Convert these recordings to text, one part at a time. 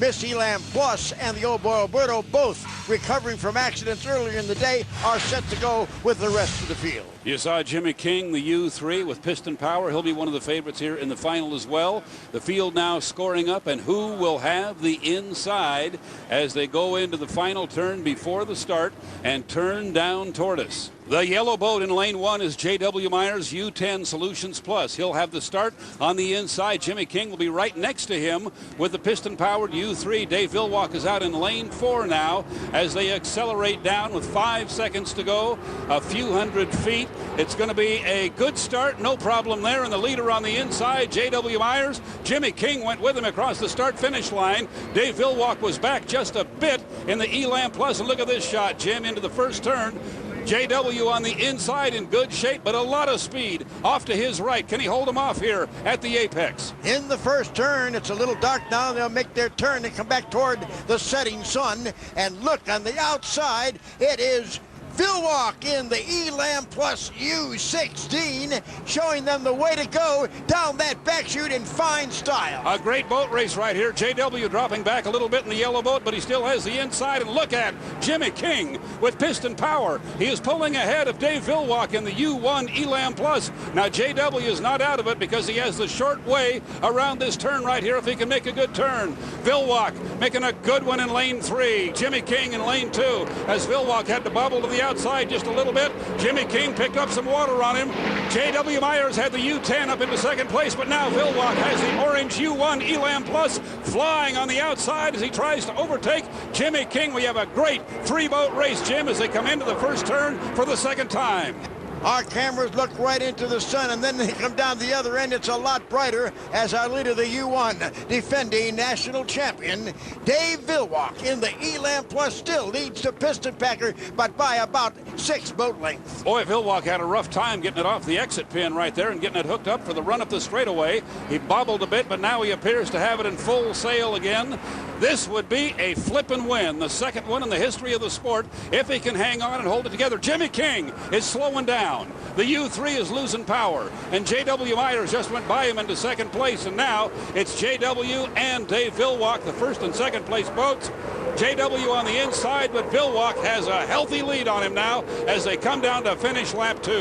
Miss Elam Plus and the Old Boy Alberto, both recovering from accidents earlier in the day, are set to go with the rest of the field. You saw Jimmy King, the U3 with piston power. He'll be one of the favorites here in the final as well. The field now scoring up, and who will have the inside as they go into the final turn before the start and turn down toward us. The yellow boat in lane 1 is J.W. Myers U10 Solutions Plus. He'll have the start on the inside. Jimmy King will be right next to him with the piston-powered U3. Dave Villwock is out in lane 4 now as they accelerate down with 5 seconds to go, a few hundred feet. It's going to be a good start, no problem there. And the leader on the inside, J.W. Myers. Jimmy King went with him across the start-finish line. Dave Villwock was back just a bit in the Elam Plus. And look at this shot, Jim, into the first turn. JW on the inside in good shape, but a lot of speed off to his right. Can he hold him off here at the apex? In the first turn, it's a little dark now. They'll make their turn and come back toward the setting sun. And look on the outside, it is Villwock in the Elam Plus U16, showing them the way to go down that back chute in fine style. A great boat race right here. JW dropping back a little bit in the yellow boat, but he still has the inside. And look at Jimmy King with piston power. He is pulling ahead of Dave Villwock in the U1 Elam Plus. Now JW is not out of it because he has the short way around this turn right here if he can make a good turn. Villwock making a good one in lane 3. Jimmy King in lane 2 as Villwock had to bobble to the outside just a little bit. Jimmy King picked up some water on him. J.W. Myers had the U10 up into second place, but now Villwock has the orange U1 Elam Plus flying on the outside as he tries to overtake Jimmy King. We have a great 3-boat race, Jim, as they come into the first turn for the second time. Our cameras look right into the sun, and then they come down the other end. It's a lot brighter as our leader, the U1 defending national champion, Dave Villwock in the Elam Plus, still leads the piston packer, but by about 6 boat lengths. Boy, Villwock had a rough time getting it off the exit pin right there and getting it hooked up for the run up the straightaway. He bobbled a bit, but now he appears to have it in full sail again. This would be a flippin' win, the second one in the history of the sport, if he can hang on and hold it together. Jimmy King is slowing down. The U3 is losing power, and J.W. Myers just went by him into second place, and now it's J.W. and Dave Villwock, the first and second place boats. J.W. on the inside, but Villwock has a healthy lead on him now as they come down to finish lap 2.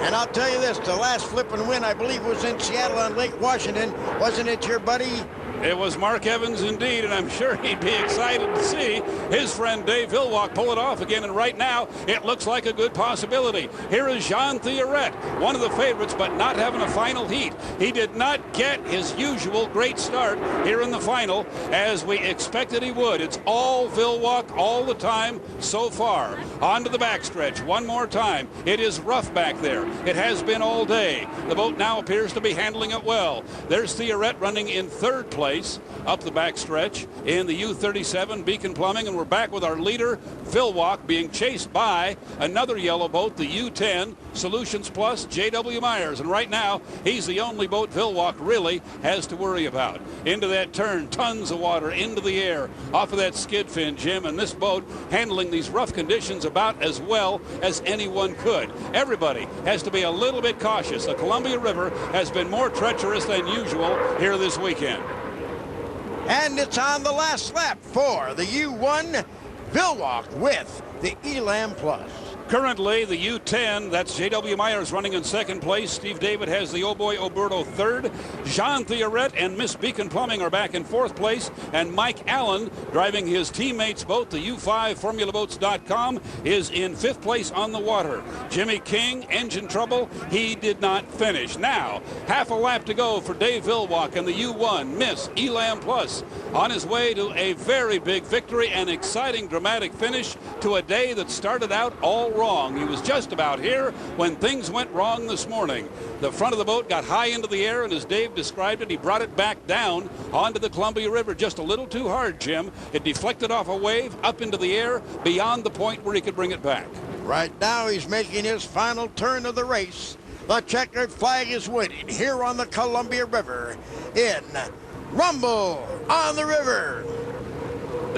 And I'll tell you this, the last flipping win, I believe, was in Seattle on Lake Washington. Wasn't it your buddy? It was Mark Evans indeed, and I'm sure he'd be excited to see his friend Dave Villwock pull it off again. And right now, it looks like a good possibility. Here is Jean Theoret, one of the favorites, but not having a final heat. He did not get his usual great start here in the final, as we expected he would. It's all Villwock all the time so far. On to the backstretch one more time. It is rough back there. It has been all day. The boat now appears to be handling it well. There's Theoret running in third place up the backstretch in the U37 Beacon Plumbing, and we're back with our leader Villwock being chased by another yellow boat, the U10 Solutions Plus, J.W. Myers, and right now he's the only boat Villwock really has to worry about. Into that turn, tons of water into the air off of that skid fin, Jim, and this boat handling these rough conditions about as well as anyone could. Everybody has to be a little bit cautious. The Columbia River has been more treacherous than usual here this weekend. And it's on the last lap for the U1 Villwock with the Elam Plus. Currently, the U10, that's J.W. Myers running in second place. Steve David has the Oh Boy Alberto third. Jean Theoret and Miss Beacon Plumbing are back in fourth place. And Mike Allen, driving his teammates' boat, the U5 FormulaBoats.com, is in fifth place on the water. Jimmy King, engine trouble. He did not finish. Now, half a lap to go for Dave Villwock and the U1 Miss Elam Plus on his way to a very big victory and exciting, dramatic finish to a day that started out all wrong. He was just about here when things went wrong this morning. The front of the boat got high into the air, and as Dave described it, he brought it back down onto the Columbia River just a little too hard, Jim. It deflected off a wave up into the air beyond the point where he could bring it back. Right now he's making his final turn of the race. The checkered flag is waiting here on the Columbia River in Rumble on the River.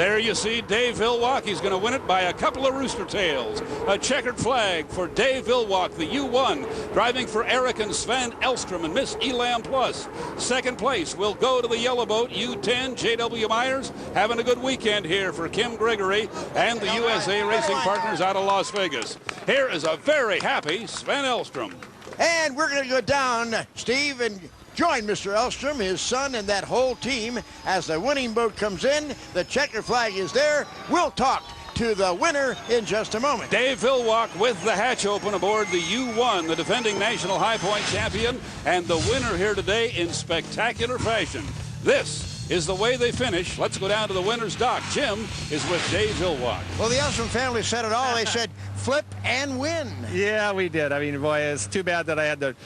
There you see Dave Villwock. He's going to win it by a couple of rooster tails. A checkered flag for Dave Villwock, the U1, driving for Eric and Sven Elstrom and Miss Elam Plus. Second place will go to the yellow boat, U10, J.W. Myers, having a good weekend here for Kim Gregory and the USA Racing Partners out of Las Vegas. Here is a very happy Sven Elstrom. And we're going to go down, Steve, and join Mr. Elstrom, his son, and that whole team as the winning boat comes in. The checker flag is there. We'll talk to the winner in just a moment. Dave Villwock with the hatch open aboard the U1, the defending national high point champion, and the winner here today in spectacular fashion. This is the way they finish. Let's go down to the winner's dock. Jim is with Dave Villwock. Well, the Elstrom family said it all. They said flip and win. Yeah, we did. I mean, boy, it's too bad that I had to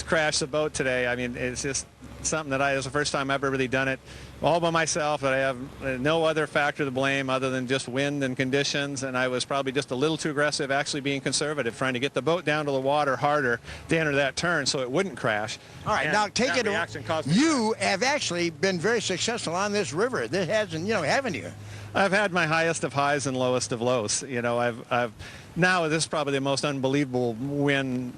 crash the boat today. I mean, it's just something that it's the first time I've ever really done it all by myself, that I have no other factor to blame other than just wind and conditions, and I was probably just a little too aggressive, actually being conservative, trying to get the boat down to the water harder to enter that turn so it wouldn't crash. All right, now take it. You have actually been very successful on this river. This hasn't, haven't you? I've had my highest of highs and lowest of lows. Now this is probably the most unbelievable win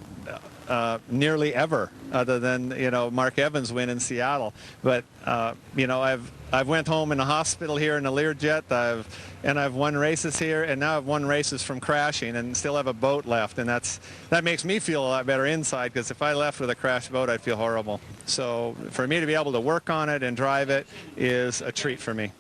nearly ever, other than Mark Evans' win in Seattle. But I've went home in the hospital here in a Learjet. I've won races here, and now I've won races from crashing, and still have a boat left, and that makes me feel a lot better inside, because if I left with a crashed boat, I'd feel horrible. So for me to be able to work on it and drive it is a treat for me.